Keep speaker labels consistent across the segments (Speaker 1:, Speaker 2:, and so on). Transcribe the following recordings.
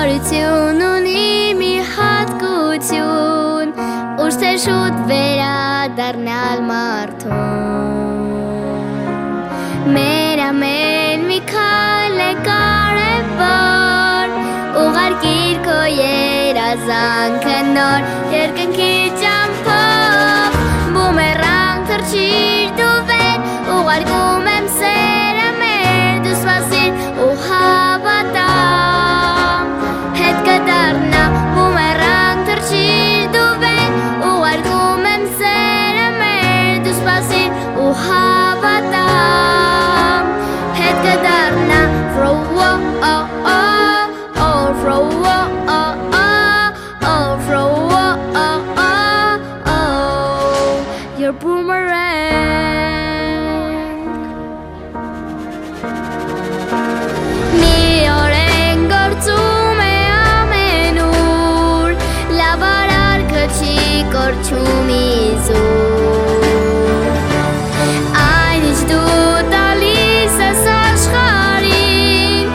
Speaker 1: Բարություն ունի մի հատկություն, ուշ թե շուտ վերադառնալ մարդուն։ Մեր ամեն մի քայլ է կարևոր, ուղարկիր քո երազանքը նոր երկնքի ճամփով, բումերանգ թռչիր դու վեր, ուղարկում եմ սերը մեր, դու սպասիր ու հավատամ, հետ կդառնա բումերանգ թռչիր դու վեր, ուղարկում եմ սերը մեր, դու սպասիր ու հավատամ, հետ կդառնա your boomerang. Mi oren gorțum e amenur, la varar căci corciumizur. Ai nici tu talisa sașharin,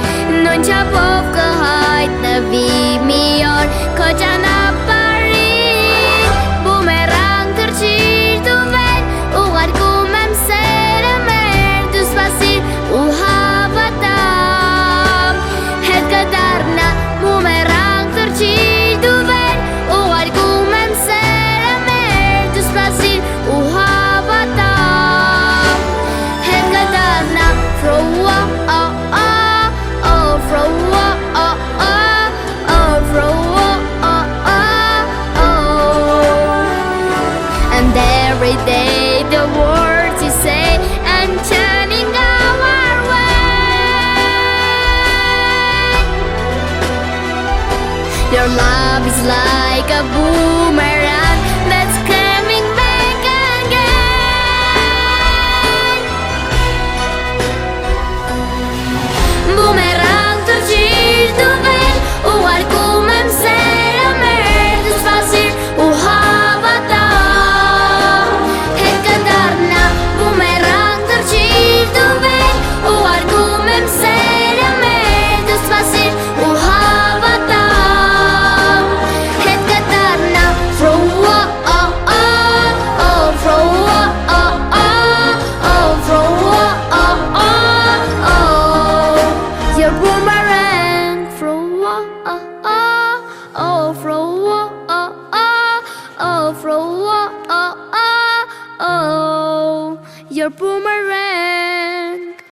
Speaker 1: non chapov că hait na vi mior, cojana parin, boomerang târcir tu ven, uargum em sere mer, tu spasir u havatam, het kadarna boomerang târcir tu ven, uargum em sere mer, tu spasir u havatam, het kadarna and every day the words you say and turning our way. Your love is like a boomerang.